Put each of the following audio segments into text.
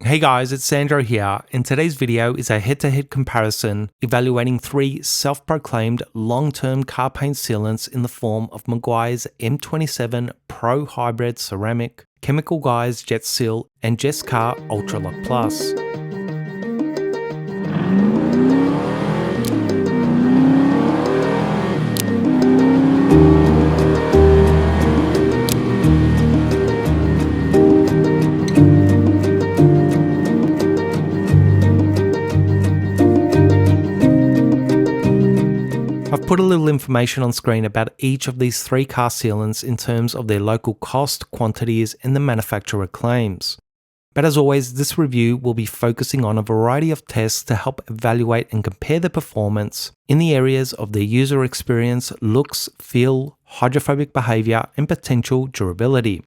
Hey guys, it's Sandro here, and today's video is a head-to-head comparison evaluating three self-proclaimed long-term car paint sealants in the form of Meguiars M27 Pro Hybrid Ceramic, Chemical Guys Jet Seal, and Jescar Ultra Lock Plus. I've put a little information on screen about each of these three car sealants in terms of their local cost, quantities, and the manufacturer claims. But as always, this review will be focusing on a variety of tests to help evaluate and compare their performance in the areas of their user experience, looks, feel, hydrophobic behaviour, and potential durability.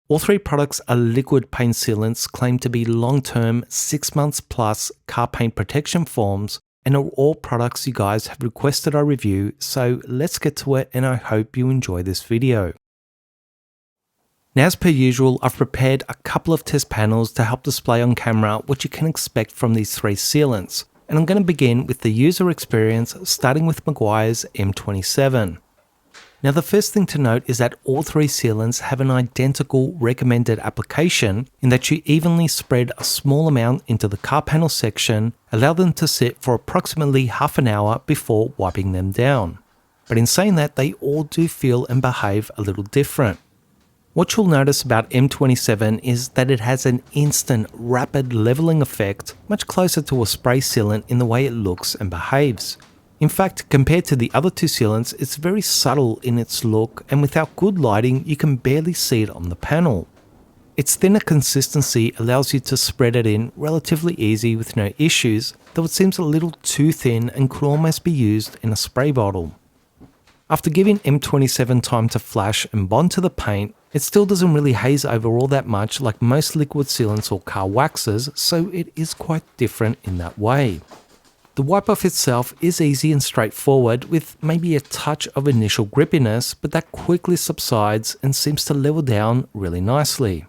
All three products are liquid paint sealants claimed to be long-term 6 months plus car paint protection forms, and are all products you guys have requested I review, so let's get to it and I hope you enjoy this video. Now, as per usual, I've prepared a couple of test panels to help display on camera what you can expect from these three sealants, and I'm going to begin with the user experience starting with Meguiars M27. Now, the first thing to note is that all three sealants have an identical recommended application in that you evenly spread a small amount into the car panel section, allow them to sit for approximately half an hour before wiping them down. But in saying that, they all do feel and behave a little different. What you'll notice about M27 is that it has an instant, rapid leveling effect, much closer to a spray sealant in the way it looks and behaves. In fact, compared to the other two sealants, it's very subtle in its look, and without good lighting, you can barely see it on the panel. Its thinner consistency allows you to spread it in relatively easy with no issues, though it seems a little too thin and could almost be used in a spray bottle. After giving M27 time to flash and bond to the paint, it still doesn't really haze over all that much like most liquid sealants or car waxes, so it is quite different in that way. The wipe-off itself is easy and straightforward with maybe a touch of initial grippiness, but that quickly subsides and seems to level down really nicely.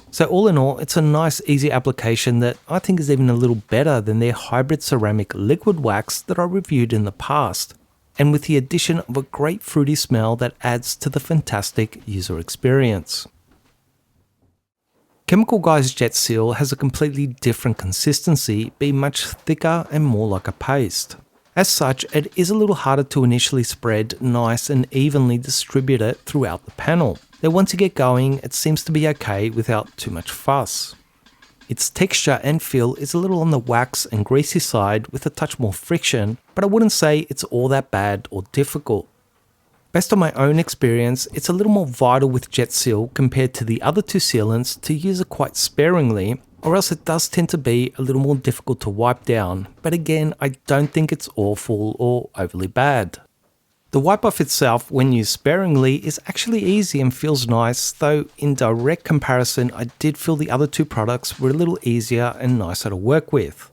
So all in all, it's a nice easy application that I think is even a little better than their hybrid ceramic liquid wax that I reviewed in the past, and with the addition of a great fruity smell that adds to the fantastic user experience. Chemical Guys Jet Seal has a completely different consistency, being much thicker and more like a paste. As such, it is a little harder to initially spread nice and evenly distribute it throughout the panel. Then once you get going, it seems to be okay without too much fuss. Its texture and feel is a little on the wax and greasy side with a touch more friction, but I wouldn't say it's all that bad or difficult. Based on my own experience, it's a little more vital with Jet Seal compared to the other two sealants to use it quite sparingly, or else it does tend to be a little more difficult to wipe down, but again, I don't think it's awful or overly bad. The wipe-off itself, when used sparingly, is actually easy and feels nice, though in direct comparison, I did feel the other two products were a little easier and nicer to work with.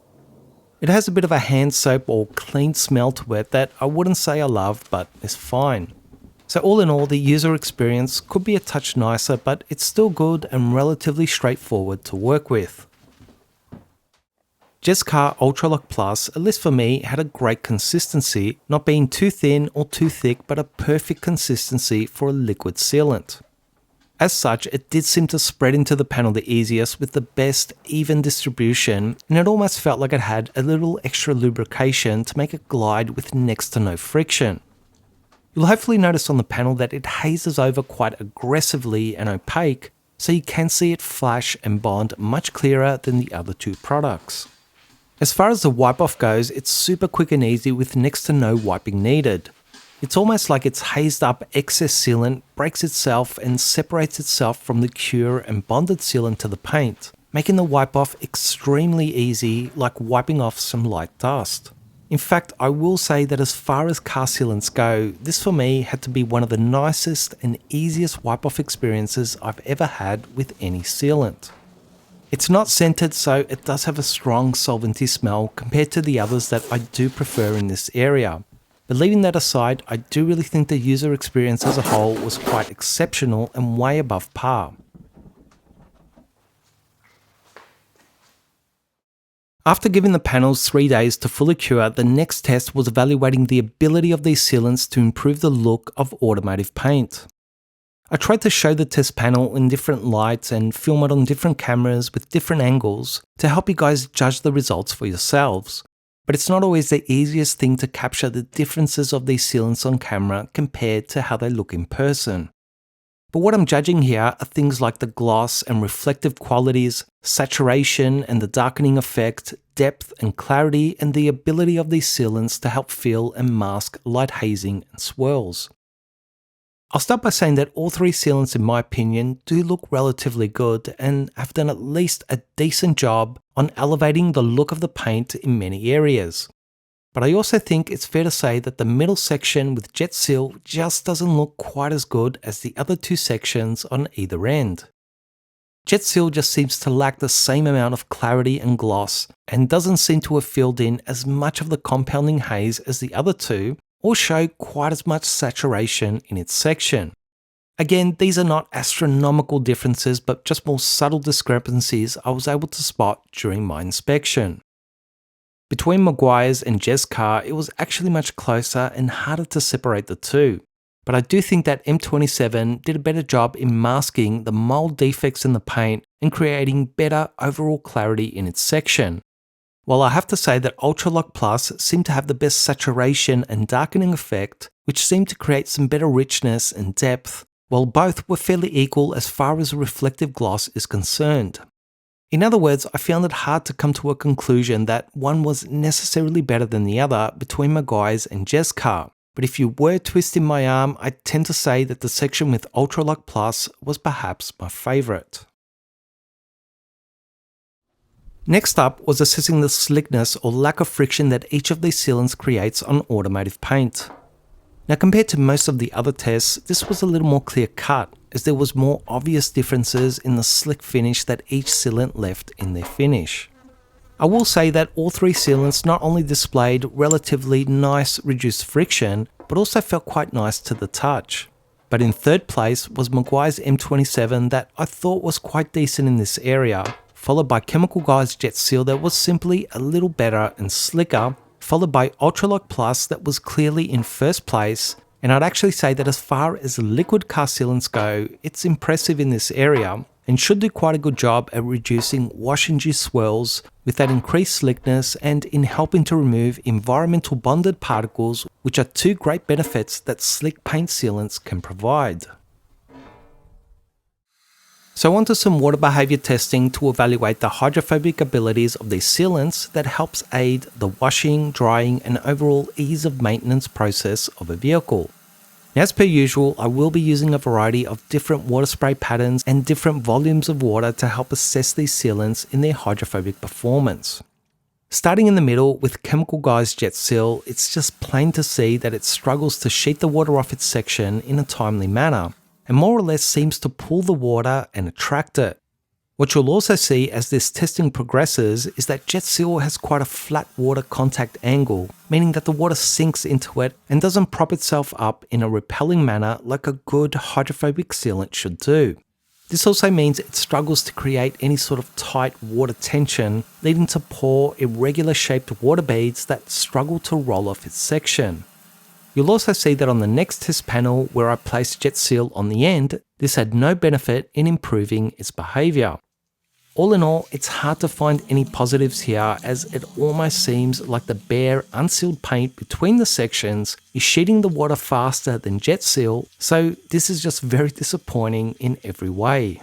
It has a bit of a hand soap or clean smell to it that I wouldn't say I love, but is fine. So all in all, the user experience could be a touch nicer, but it's still good and relatively straightforward to work with. Jescar Ultra Lock Plus, at least for me, had a great consistency, not being too thin or too thick, but a perfect consistency for a liquid sealant. As such, it did seem to spread into the panel the easiest with the best even distribution, and it almost felt like it had a little extra lubrication to make it glide with next to no friction. You'll hopefully notice on the panel that it hazes over quite aggressively and opaque, so you can see it flash and bond much clearer than the other two products. As far as the wipe-off goes, it's super quick and easy with next to no wiping needed. It's almost like its hazed up excess sealant breaks itself and separates itself from the cure and bonded sealant to the paint, making the wipe-off extremely easy, like wiping off some light dust. In fact, I will say that as far as car sealants go, this for me had to be one of the nicest and easiest wipe-off experiences I've ever had with any sealant. It's not scented, so it does have a strong solventy smell compared to the others that I do prefer in this area. But leaving that aside, I do really think the user experience as a whole was quite exceptional and way above par. After giving the panels 3 days to fully cure, the next test was evaluating the ability of these sealants to improve the look of automotive paint. I tried to show the test panel in different lights and film it on different cameras with different angles to help you guys judge the results for yourselves. But it's not always the easiest thing to capture the differences of these sealants on camera compared to how they look in person. But what I'm judging here are things like the gloss and reflective qualities, saturation and the darkening effect, depth and clarity, and the ability of these sealants to help fill and mask light hazing and swirls. I'll start by saying that all three sealants, in my opinion, do look relatively good and have done at least a decent job on elevating the look of the paint in many areas. But I also think it's fair to say that the middle section with Jet Seal just doesn't look quite as good as the other two sections on either end. Jet Seal just seems to lack the same amount of clarity and gloss and doesn't seem to have filled in as much of the compounding haze as the other two, or show quite as much saturation in its section. Again, these are not astronomical differences, but just more subtle discrepancies I was able to spot during my inspection. Between Meguiars and Jescar, it was actually much closer and harder to separate the two, but I do think that M27 did a better job in masking the mold defects in the paint and creating better overall clarity in its section. While I have to say that Ultralock Plus seemed to have the best saturation and darkening effect, which seemed to create some better richness and depth, while both were fairly equal as far as reflective gloss is concerned. In other words, I found it hard to come to a conclusion that one was necessarily better than the other between Meguiars and Jescar, but if you were twisting my arm, I tend to say that the section with Ultralock Plus was perhaps my favourite. Next up was assessing the slickness or lack of friction that each of these sealants creates on automotive paint. Now, compared to most of the other tests, this was a little more clear cut, as there was more obvious differences in the slick finish that each sealant left in their finish. I will say that all three sealants not only displayed relatively nice reduced friction, but also felt quite nice to the touch. But in third place was Meguiars M27 that I thought was quite decent in this area, followed by Chemical Guy's Jet Seal that was simply a little better and slicker, followed by Ultralock Plus that was clearly in first place, and I'd actually say that as far as liquid car sealants go, it's impressive in this area and should do quite a good job at reducing wash-induced swirls with that increased slickness and in helping to remove environmental bonded particles, which are two great benefits that slick paint sealants can provide. So on to some water behaviour testing to evaluate the hydrophobic abilities of these sealants that helps aid the washing, drying and overall ease of maintenance process of a vehicle. Now, as per usual, I will be using a variety of different water spray patterns and different volumes of water to help assess these sealants in their hydrophobic performance. Starting in the middle with Chemical Guy's Jet Seal, it's just plain to see that it struggles to sheet the water off its section in a timely manner, and more or less seems to pull the water and attract it. What you'll also see as this testing progresses is that Jet Seal has quite a flat water contact angle, meaning that the water sinks into it and doesn't prop itself up in a repelling manner like a good hydrophobic sealant should do. This also means it struggles to create any sort of tight water tension, leading to poor, irregular shaped water beads that struggle to roll off its section. You'll also see that on the next test panel where I placed Jet Seal on the end, this had no benefit in improving its behaviour. All in all, it's hard to find any positives here, as it almost seems like the bare, unsealed paint between the sections is sheeting the water faster than Jet Seal, so this is just very disappointing in every way.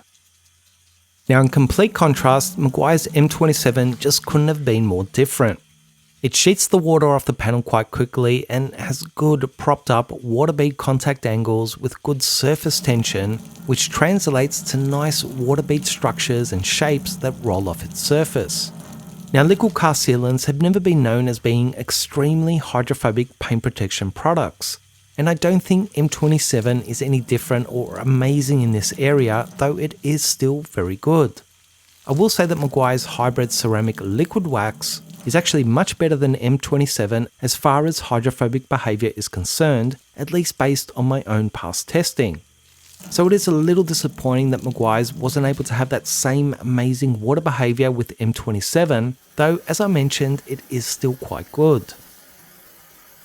Now, in complete contrast, Meguiars M27 just couldn't have been more different. It sheets the water off the panel quite quickly and has good propped up water bead contact angles with good surface tension, which translates to nice water bead structures and shapes that roll off its surface. Now, liquid car sealants have never been known as being extremely hydrophobic paint protection products, and I don't think M27 is any different or amazing in this area, though it is still very good. I will say that Meguiars Hybrid Ceramic Liquid Wax is actually much better than M27 as far as hydrophobic behaviour is concerned, at least based on my own past testing. So it is a little disappointing that Meguiars wasn't able to have that same amazing water behaviour with M27, though as I mentioned, it is still quite good.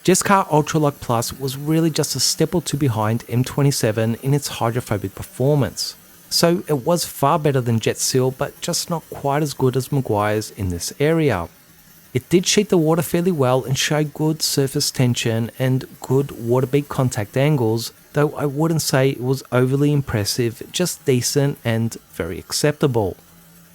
Jescar Ultralock Plus was really just a step or two behind M27 in its hydrophobic performance. So it was far better than Jet Seal, but just not quite as good as Meguiars in this area. It did sheet the water fairly well and show good surface tension and good water bead contact angles, though I wouldn't say it was overly impressive, just decent and very acceptable.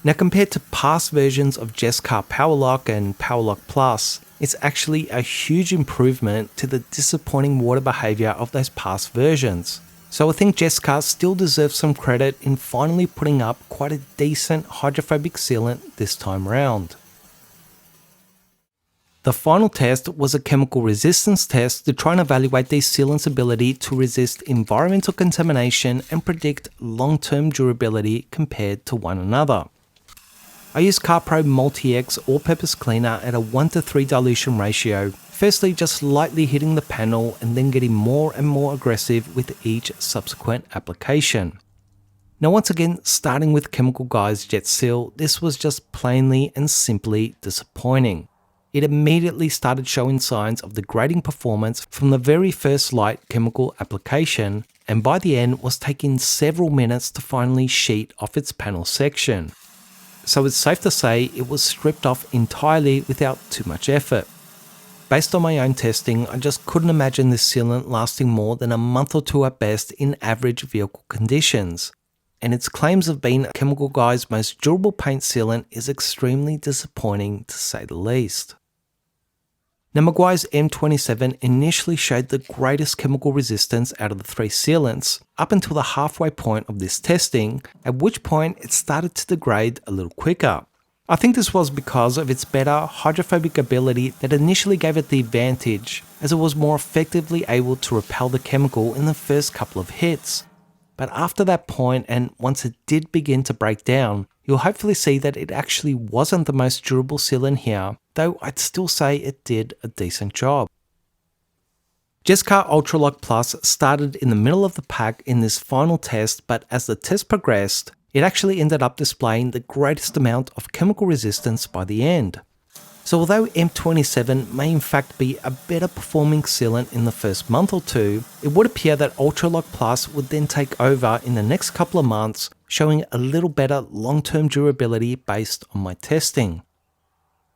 Now compared to past versions of Jescar Powerlock and Powerlock Plus, it's actually a huge improvement to the disappointing water behaviour of those past versions. So I think Jescar still deserves some credit in finally putting up quite a decent hydrophobic sealant this time round. The final test was a chemical resistance test to try and evaluate these sealants' ability to resist environmental contamination and predict long-term durability compared to one another. I used CarPro Multi-X all-purpose cleaner at a 1:3 dilution ratio, firstly just lightly hitting the panel and then getting more and more aggressive with each subsequent application. Now once again, starting with Chemical Guy's Jet Seal, this was just plainly and simply disappointing. It immediately started showing signs of degrading performance from the very first light chemical application, and by the end was taking several minutes to finally sheet off its panel section. So it's safe to say it was stripped off entirely without too much effort. Based on my own testing, I just couldn't imagine this sealant lasting more than a month or two at best in average vehicle conditions. And its claims of being Chemical Guy's most durable paint sealant is extremely disappointing to say the least. Now Meguiars M27 initially showed the greatest chemical resistance out of the three sealants up until the halfway point of this testing, at which point it started to degrade a little quicker. I think this was because of its better hydrophobic ability that initially gave it the advantage, as it was more effectively able to repel the chemical in the first couple of hits. But after that point, and once it did begin to break down, you'll hopefully see that it actually wasn't the most durable sealant here, though I'd still say it did a decent job. Jescar Ultralock Plus started in the middle of the pack in this final test, but as the test progressed, it actually ended up displaying the greatest amount of chemical resistance by the end. So although M27 may in fact be a better performing sealant in the first month or two, it would appear that Ultralock Plus would then take over in the next couple of months, showing a little better long-term durability based on my testing.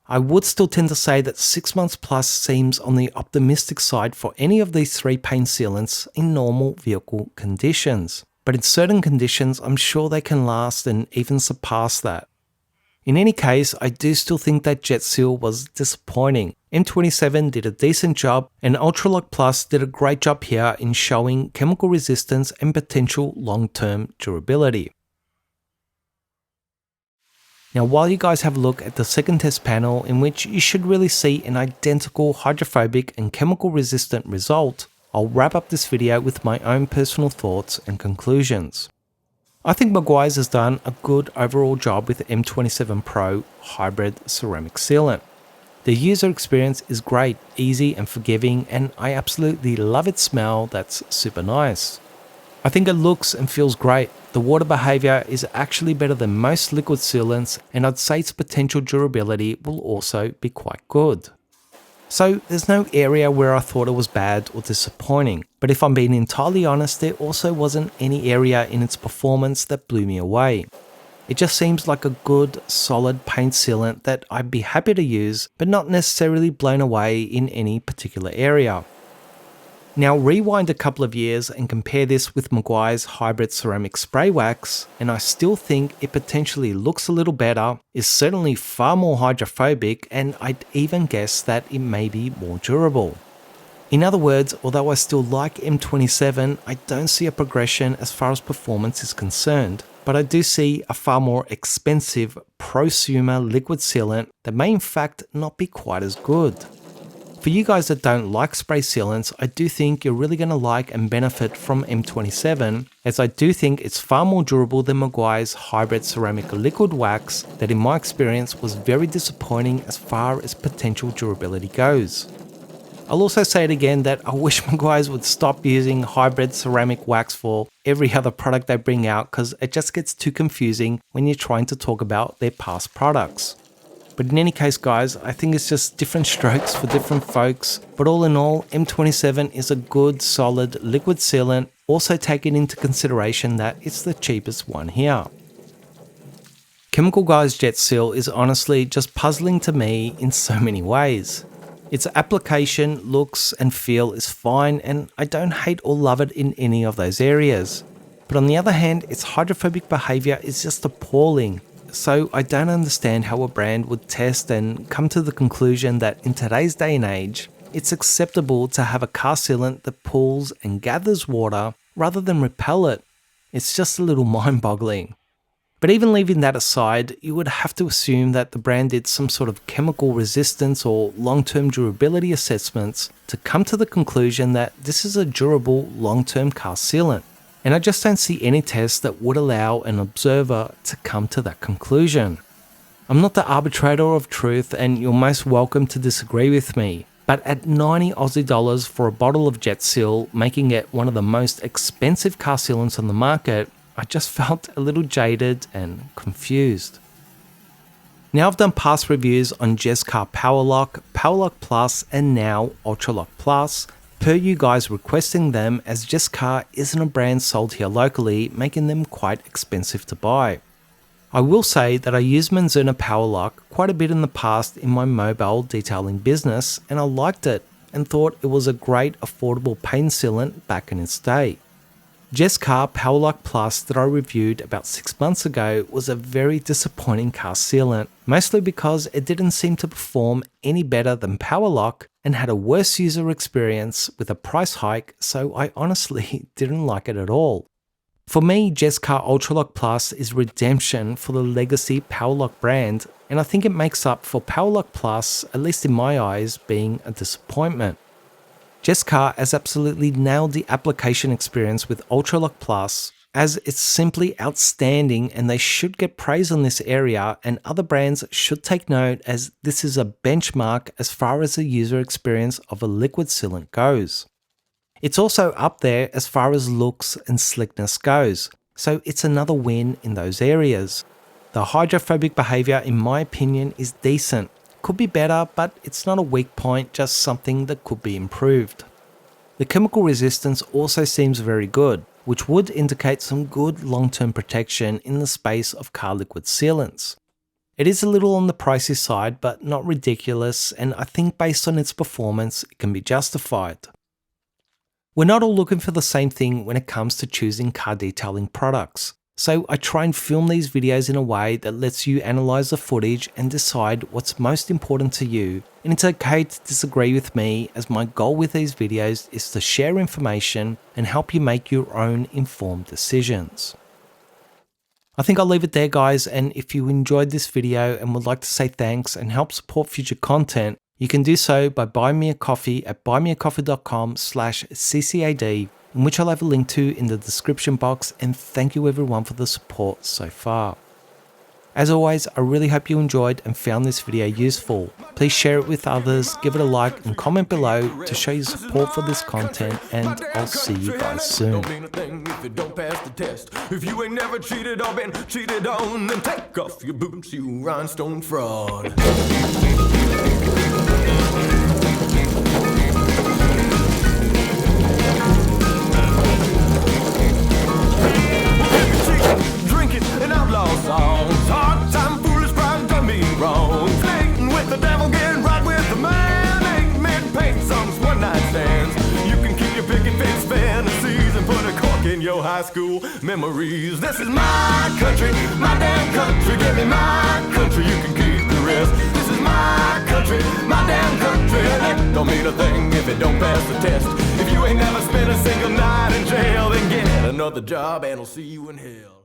I would still tend to say that 6 months plus seems on the optimistic side for any of these three paint sealants in normal vehicle conditions, but in certain conditions I'm sure they can last and even surpass that. In any case, I do still think that Jet Seal was disappointing. M27 did a decent job, and Ultralock Plus did a great job here in showing chemical resistance and potential long-term durability. Now while you guys have a look at the second test panel, in which you should really see an identical hydrophobic and chemical resistant result, I'll wrap up this video with my own personal thoughts and conclusions. I think Meguiars has done a good overall job with the M27 Pro hybrid ceramic sealant. The user experience is great, easy and forgiving, and I absolutely love its smell. That's super nice. I think it looks and feels great. The water behaviour is actually better than most liquid sealants, and I'd say its potential durability will also be quite good. So there's no area where I thought it was bad or disappointing, but if I'm being entirely honest, there also wasn't any area in its performance that blew me away. It just seems like a good, solid paint sealant that I'd be happy to use, but not necessarily blown away in any particular area. Now rewind a couple of years and compare this with Meguiars hybrid ceramic spray wax, and I still think it potentially looks a little better, is certainly far more hydrophobic, and I'd even guess that it may be more durable. In other words, although I still like M27, I don't see a progression as far as performance is concerned, but I do see a far more expensive prosumer liquid sealant that may in fact not be quite as good. For you guys that don't like spray sealants, I do think you're really going to like and benefit from M27, as I do think it's far more durable than Meguiars hybrid ceramic liquid wax that in my experience was very disappointing as far as potential durability goes. I'll also say it again that I wish Meguiars would stop using hybrid ceramic wax for every other product they bring out, because it just gets too confusing when you're trying to talk about their past products. But in any case guys, I think it's just different strokes for different folks. But all in all, M27 is a good solid liquid sealant, also taking into consideration that it's the cheapest one here. Chemical Guy's Jet Seal is honestly just puzzling to me in so many ways. Its application, looks and feel is fine, and I don't hate or love it in any of those areas. But on the other hand, its hydrophobic behaviour is just appalling. So I don't understand how a brand would test and come to the conclusion that in today's day and age, it's acceptable to have a car sealant that pulls and gathers water rather than repel it. It's just a little mind-boggling. But even leaving that aside, you would have to assume that the brand did some sort of chemical resistance or long-term durability assessments to come to the conclusion that this is a durable long-term car sealant. And I just don't see any test that would allow an observer to come to that conclusion. I'm not the arbitrator of truth, and you're most welcome to disagree with me. But at 90 Aussie dollars for a bottle of Jet Seal, making it one of the most expensive car sealants on the market, I just felt a little jaded and confused. Now I've done past reviews on Jescar Powerlock, Powerlock Plus, and now Ultralock Plus, per you guys requesting them, as Jescar isn't a brand sold here locally, making them quite expensive to buy. I will say that I used Manzuna Powerlock quite a bit in the past in my mobile detailing business, and I liked it and thought it was a great affordable paint sealant back in its day. Jescar Powerlock Plus that I reviewed about 6 months ago was a very disappointing car sealant, mostly because it didn't seem to perform any better than Powerlock and had a worse user experience with a price hike, so I honestly didn't like it at all. For me, Jescar Ultralock Plus is redemption for the legacy Powerlock brand, and I think it makes up for Powerlock Plus, at least in my eyes, being a disappointment. Jescar has absolutely nailed the application experience with Ultralock Plus, as it's simply outstanding, and they should get praise on this area, and other brands should take note, as this is a benchmark as far as the user experience of a liquid sealant goes. It's also up there as far as looks and slickness goes, so it's another win in those areas. The hydrophobic behaviour, in my opinion, is decent. Could be better, but it's not a weak point, just something that could be improved. The chemical resistance also seems very good, which would indicate some good long-term protection in the space of car liquid sealants. It is a little on the pricey side, but not ridiculous, and I think based on its performance, it can be justified. We're not all looking for the same thing when it comes to choosing car detailing products. So I try and film these videos in a way that lets you analyze the footage and decide what's most important to you. And it's okay to disagree with me, as my goal with these videos is to share information and help you make your own informed decisions. I think I'll leave it there guys, and if you enjoyed this video and would like to say thanks and help support future content, you can do so by buying me a coffee at buymeacoffee.com/ccad, in which I'll have a link to in the description box, and thank you everyone for the support so far. As always, I really hope you enjoyed and found this video useful. Please share it with others, give it a like and comment below to show your support for this content, and I'll see you guys soon. If you ain't never cheated or been cheated on, then take off your boots, you rhinestone fraud. Drinking an outlaw songs, hard time, foolish pride, done me wrong. Flirting with the devil, getting right with the man. Ain't men paint songs, one night stands. You can keep your picket fence fantasies and put a cork in your high school memories. This is my country, my damn country. Give me my country, you can keep the rest. This is my country, my damn country. And it don't mean a thing if it don't pass the test. If you ain't never spent a single night in jail, then get another job and I'll see you in hell.